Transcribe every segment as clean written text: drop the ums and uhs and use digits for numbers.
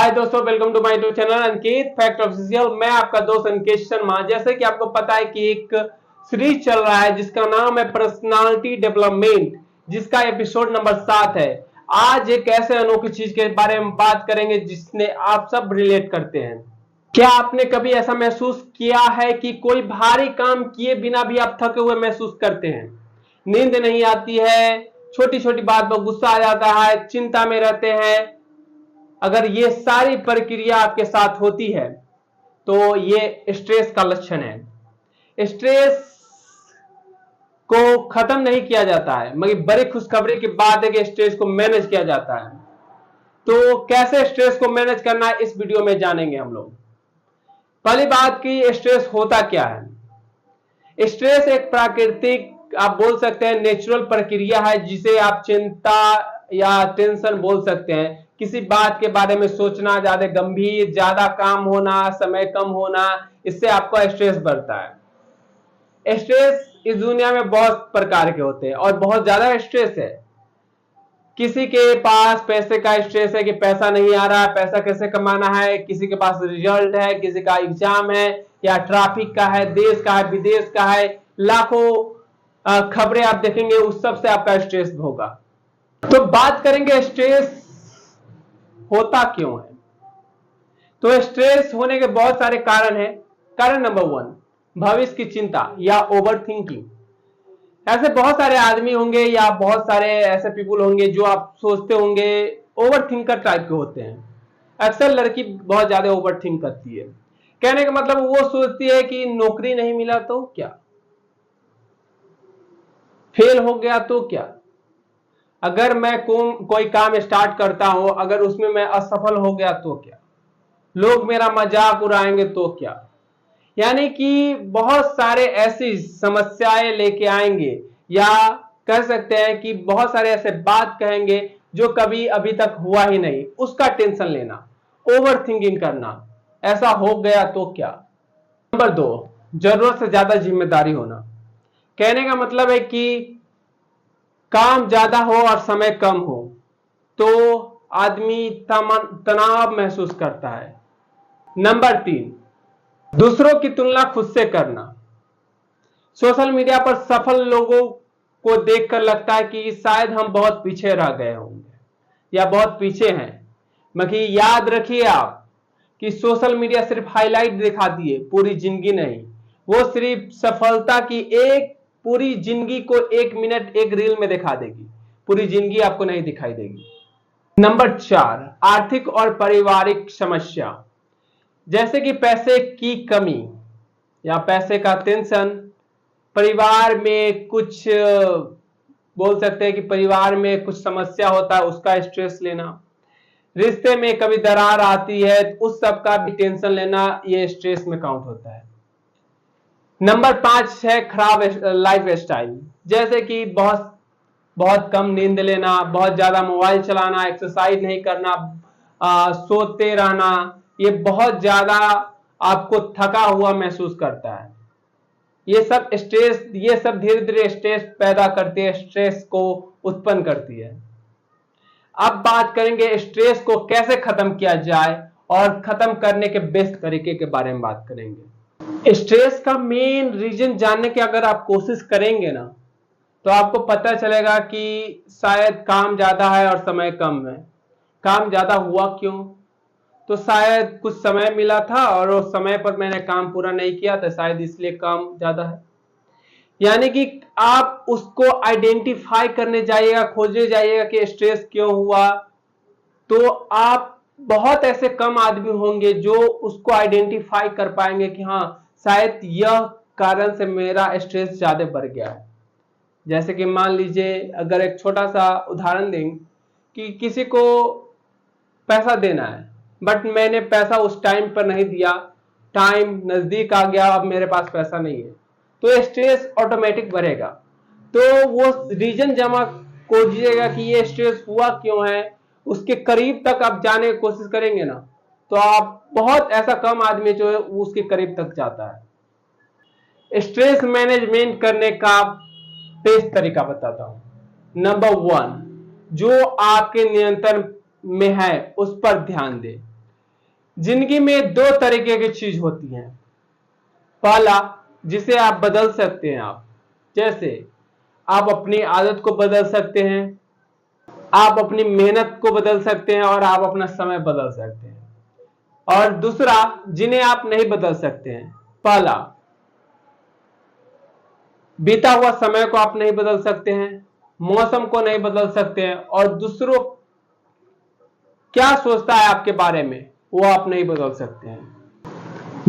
हाय दोस्तों, welcome to my YouTube channel Ankit fact official. मैं आपका दोस्त अंकित शर्मा। जैसे कि आपको पता है कि एक सीरीज चल रहा है जिसका नाम है पर्सनालिटी डेवलपमेंट, जिसका एपिसोड नंबर 7 है। आज एक ऐसे अनोखी चीज के बारे में बात करेंगे जिसने आप सब रिलेट करते हैं। क्या आपने कभी ऐसा महसूस किया है कि कोई भारी काम किए बिना भी आप थके हुए महसूस करते हैं? नींद नहीं आती है, छोटी छोटी बात पर गुस्सा आ जाता है, चिंता में रहते हैं। अगर ये सारी प्रक्रिया आपके साथ होती है तो ये स्ट्रेस का लक्षण है। स्ट्रेस को खत्म नहीं किया जाता है, मगर बड़ी खुशखबरी की बात है कि स्ट्रेस को मैनेज किया जाता है। तो कैसे स्ट्रेस को मैनेज करना है इस वीडियो में जानेंगे हम लोग। पहली बात की स्ट्रेस होता क्या है। स्ट्रेस एक प्राकृतिक, आप बोल सकते हैं नेचुरल प्रक्रिया है जिसे आप चिंता या टेंशन बोल सकते हैं। किसी बात के बारे में सोचना, ज्यादा गंभीर, ज्यादा काम होना, समय कम होना, इससे आपका स्ट्रेस बढ़ता है। स्ट्रेस इस दुनिया में बहुत प्रकार के होते हैं और बहुत ज्यादा स्ट्रेस है। किसी के पास पैसे का स्ट्रेस है कि पैसा नहीं आ रहा है, पैसा कैसे कमाना है। किसी के पास रिजल्ट है, किसी का एग्जाम है, या ट्रैफिक का है, देश का है, विदेश का है। लाखों खबरें आप देखेंगे, उस सब से आपका स्ट्रेस होगा। तो बात करेंगे स्ट्रेस होता क्यों है। तो स्ट्रेस होने के बहुत सारे कारण हैं। कारण नंबर 1, भविष्य की चिंता या ओवर थिंकिंग। ऐसे बहुत सारे आदमी होंगे या बहुत सारे ऐसे पीपल होंगे जो आप सोचते होंगे ओवर थिंकर टाइप के होते हैं। अक्सर लड़की बहुत ज्यादा ओवर थिंक करती है। कहने का मतलब वो सोचती है कि नौकरी नहीं मिला तो क्या, फेल हो गया तो क्या, अगर मैं कोई काम स्टार्ट करता हूं, अगर उसमें मैं असफल हो गया तो क्या, लोग मेरा मजाक उड़ाएंगे तो क्या। यानी कि बहुत सारे ऐसी समस्याएं लेके आएंगे, या कह सकते हैं कि बहुत सारे ऐसे बात कहेंगे जो कभी अभी तक हुआ ही नहीं, उसका टेंशन लेना, ओवर थिंकिंग करना, ऐसा हो गया तो क्या। नंबर 2, जरूरत से ज्यादा जिम्मेदारी होना। कहने का मतलब है कि काम ज्यादा हो और समय कम हो तो आदमी तनाव महसूस करता है। नंबर 3, दूसरों की तुलना खुद से करना। सोशल मीडिया पर सफल लोगों को देखकर लगता है कि शायद हम बहुत पीछे रह गए होंगे या बहुत पीछे हैं। मगर याद रखिए आप कि सोशल मीडिया सिर्फ हाईलाइट दिखाती है, पूरी जिंदगी नहीं। वो सिर्फ सफलता की एक पूरी जिंदगी को 1 मिनट एक रील में दिखा देगी, पूरी जिंदगी आपको नहीं दिखाई देगी। नंबर 4, आर्थिक और पारिवारिक समस्या, जैसे कि पैसे की कमी या पैसे का टेंशन। परिवार में कुछ बोल सकते हैं कि परिवार में कुछ समस्या होता है, उसका स्ट्रेस लेना। रिश्ते में कभी दरार आती है, उस सब का भी टेंशन लेना, ये स्ट्रेस में काउंट होता है। नंबर 5 है खराब लाइफ स्टाइल, जैसे कि बहुत बहुत कम नींद लेना, बहुत ज्यादा मोबाइल चलाना, एक्सरसाइज नहीं करना, सोते रहना। ये बहुत ज्यादा आपको थका हुआ महसूस करता है। ये सब स्ट्रेस, ये सब धीरे धीरे स्ट्रेस पैदा करती है, स्ट्रेस को उत्पन्न करती है। अब बात करेंगे स्ट्रेस को कैसे खत्म किया जाए और खत्म करने के बेस्ट तरीके के बारे में बात करेंगे। स्ट्रेस का मेन रीजन जानने की अगर आप कोशिश करेंगे ना, तो आपको पता चलेगा कि शायद काम ज्यादा है और समय कम है। काम ज्यादा हुआ क्यों? तो शायद कुछ समय मिला था और उस समय पर मैंने काम पूरा नहीं किया था, शायद इसलिए काम ज्यादा है। यानी कि आप उसको आइडेंटिफाई करने जाइएगा, खोजने जाइएगा कि स्ट्रेस क्यों हुआ। तो आप बहुत ऐसे कम आदमी होंगे जो उसको आइडेंटिफाई कर पाएंगे कि हाँ, शायद यह कारण से मेरा स्ट्रेस ज्यादा बढ़ गया है। जैसे कि मान लीजिए, अगर एक छोटा सा उदाहरण दें कि किसी को पैसा देना है, बट मैंने पैसा उस टाइम पर नहीं दिया, टाइम नजदीक आ गया, अब मेरे पास पैसा नहीं है, तो स्ट्रेस ऑटोमेटिक बढ़ेगा। तो वो रीजन जमा खोजिएगा कि ये स्ट्रेस हुआ क्यों है, उसके करीब तक आप जाने की कोशिश करेंगे ना, तो आप बहुत ऐसा कम आदमी जो है उसके करीब तक जाता है। स्ट्रेस मैनेजमेंट करने का बेस्ट तरीका बताता हूं। नंबर 1, जो आपके नियंत्रण में है उस पर ध्यान दें। जिंदगी में दो तरीके की चीज होती हैं। पहला, जिसे आप बदल सकते हैं, आप जैसे आप अपनी आदत को बदल सकते हैं, आप अपनी मेहनत को बदल सकते हैं और आप अपना समय बदल सकते हैं। और दूसरा, जिन्हें आप नहीं बदल सकते हैं। पहला, बीता हुआ समय को आप नहीं बदल सकते हैं, मौसम को नहीं बदल सकते हैं, और दूसरों क्या सोचता है आपके बारे में वो आप नहीं बदल सकते हैं।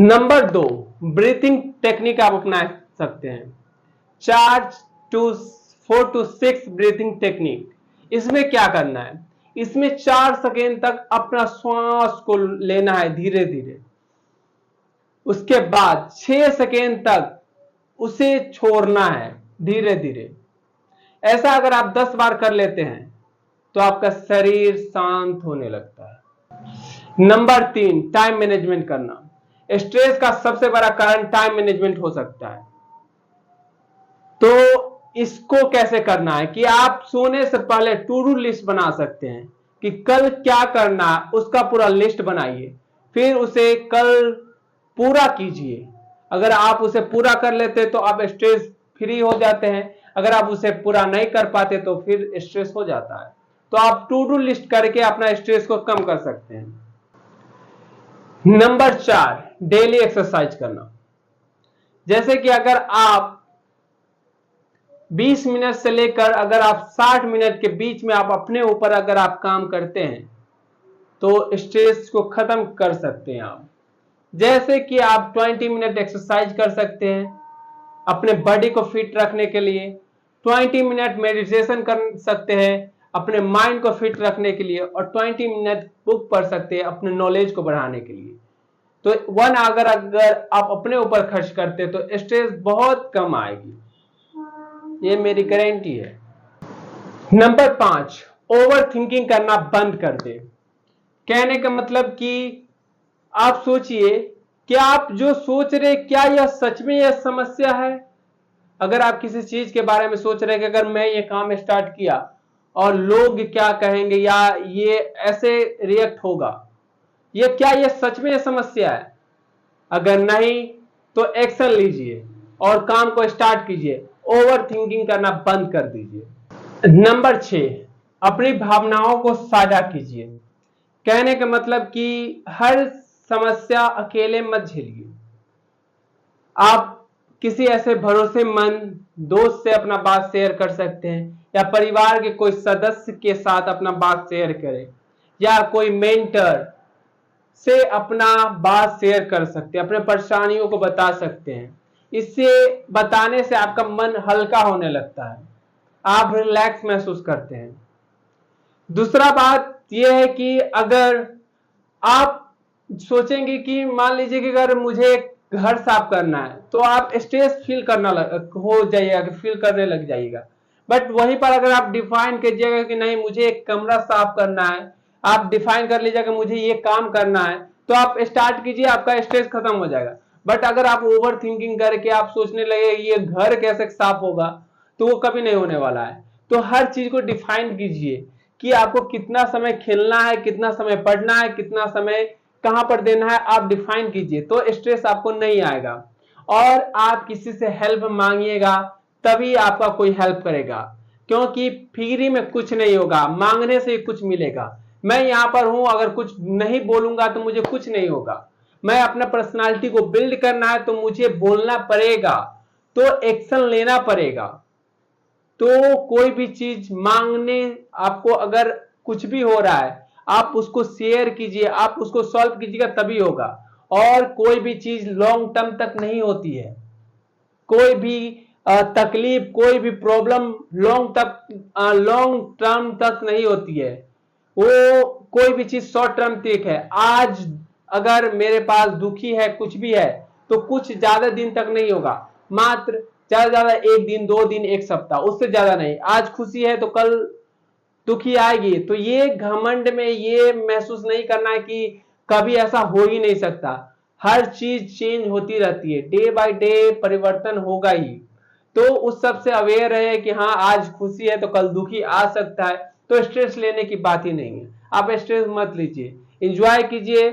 नंबर 2, ब्रीथिंग टेक्निक आप अपना सकते हैं। 4 to 6 ब्रीथिंग टेक्निक। इसमें क्या करना है, इसमें 4 सेकेंड तक अपना श्वास को लेना है धीरे धीरे, उसके बाद 6 सेकेंड तक उसे छोड़ना है धीरे धीरे। ऐसा अगर आप 10 बार कर लेते हैं तो आपका शरीर शांत होने लगता है। नंबर 3, टाइम मैनेजमेंट करना। स्ट्रेस का सबसे बड़ा कारण टाइम मैनेजमेंट हो सकता है। तो इसको कैसे करना है कि आप सोने से पहले टू डू लिस्ट बना सकते हैं कि कल क्या करना है, उसका पूरा लिस्ट बनाइए, फिर उसे कल पूरा कीजिए। अगर आप उसे पूरा कर लेते तो आप स्ट्रेस फ्री हो जाते हैं, अगर आप उसे पूरा नहीं कर पाते तो फिर स्ट्रेस हो जाता है। तो आप टू डू लिस्ट करके अपना स्ट्रेस को कम कर सकते हैं। नंबर 4, डेली एक्सरसाइज करना। जैसे कि अगर आप 20 मिनट से लेकर अगर आप 60 मिनट के बीच में आप अपने ऊपर अगर आप काम करते हैं तो स्ट्रेस को खत्म कर सकते हैं आप। जैसे कि आप 20 मिनट एक्सरसाइज कर सकते हैं अपने बॉडी को फिट रखने के लिए, 20 मिनट मेडिटेशन कर सकते हैं अपने माइंड को फिट रखने के लिए, और 20 मिनट बुक पढ़ सकते हैं अपने नॉलेज को बढ़ाने के लिए। तो 1 आवर अगर आप अपने ऊपर खर्च करते हैं तो स्ट्रेस बहुत कम आएगी, ये मेरी गारंटी है। नंबर 5, ओवर थिंकिंग करना बंद कर दे। कहने का मतलब कि आप सोचिए कि आप जो सोच रहे क्या यह सच में यह समस्या है। अगर आप किसी चीज के बारे में सोच रहे हैं कि अगर मैं ये काम स्टार्ट किया और लोग क्या कहेंगे या ये ऐसे रिएक्ट होगा, ये क्या ये सच में यह समस्या है? अगर नहीं तो एक्शन लीजिए और काम को स्टार्ट कीजिए, ओवर थिंकिंग करना बंद कर दीजिए। नंबर 6, अपनी भावनाओं को साझा कीजिए। कहने का मतलब कि हर समस्या अकेले मत झेलिए। आप किसी ऐसे भरोसेमंद दोस्त से अपना बात शेयर कर सकते हैं, या परिवार के कोई सदस्य के साथ अपना बात शेयर करें, या कोई मेंटर से अपना बात शेयर कर सकते हैं, अपने परेशानियों को बता सकते हैं। इससे बताने से आपका मन हल्का होने लगता है, आप रिलैक्स महसूस करते हैं। दूसरा बात यह है कि अगर आप सोचेंगे कि मान लीजिए कि अगर मुझे घर साफ करना है तो आप स्ट्रेस फील हो जाइएगा, फील करने लग जाइएगा। बट वहीं पर अगर आप डिफाइन कीजिएगा कि नहीं मुझे एक कमरा साफ करना है, आप डिफाइन कर लीजिएगा कि मुझे ये काम करना है, तो आप स्टार्ट कीजिए, आपका स्ट्रेस खत्म हो जाएगा। बट अगर आप ओवर थिंकिंग करके आप सोचने लगे ये घर कैसे साफ होगा, तो वो कभी नहीं होने वाला है। तो हर चीज को डिफाइन कीजिए कि आपको कितना समय खेलना है, कितना समय पढ़ना है, कितना समय कहां पर देना है, आप डिफाइन कीजिए, तो स्ट्रेस आपको नहीं आएगा। और आप किसी से हेल्प मांगिएगा तभी आपका कोई हेल्प करेगा, क्योंकि फ्री में कुछ नहीं होगा, मांगने से कुछ मिलेगा। मैं यहां पर हूं, अगर कुछ नहीं बोलूंगा तो मुझे कुछ नहीं होगा। मैं अपना पर्सनालिटी को बिल्ड करना है तो मुझे बोलना पड़ेगा, तो एक्शन लेना पड़ेगा। तो कोई भी चीज मांगने, आपको अगर कुछ भी हो रहा है आप उसको शेयर कीजिए, आप उसको सॉल्व कीजिएगा तभी होगा। और कोई भी चीज लॉन्ग टर्म तक नहीं होती है, कोई भी तकलीफ, कोई भी प्रॉब्लम लॉन्ग टर्म तक नहीं होती है। वो कोई भी चीज शॉर्ट टर्म तक है। आज अगर मेरे पास दुखी है, कुछ भी है, तो कुछ ज्यादा दिन तक नहीं होगा, मात्र ज्यादा ज्यादा 1 दिन, 2 दिन, 1 सप्ताह, उससे ज्यादा नहीं। आज खुशी है तो कल दुखी आएगी। तो ये घमंड में ये महसूस नहीं करना है कि कभी ऐसा हो ही नहीं सकता। हर चीज चेंज होती रहती है, डे बाय डे परिवर्तन होगा ही। तो उस सब से अवेयर रहे कि हाँ आज खुशी है तो कल दुखी आ सकता है। तो स्ट्रेस लेने की बात ही नहीं है, आप स्ट्रेस मत लीजिए, एंजॉय कीजिए,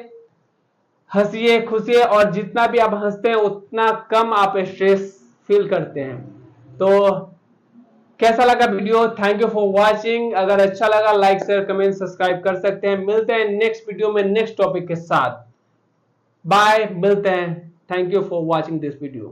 हंसिए खुशिए, और जितना भी आप हंसते हैं उतना कम आप स्ट्रेस फील करते हैं। तो कैसा लगा video? Thank you for watching. अगर अच्छा लगा लाइक शेयर कमेंट सब्सक्राइब कर सकते हैं। मिलते हैं नेक्स्ट वीडियो में नेक्स्ट टॉपिक के साथ। बाय, मिलते हैं। Thank you for watching this video.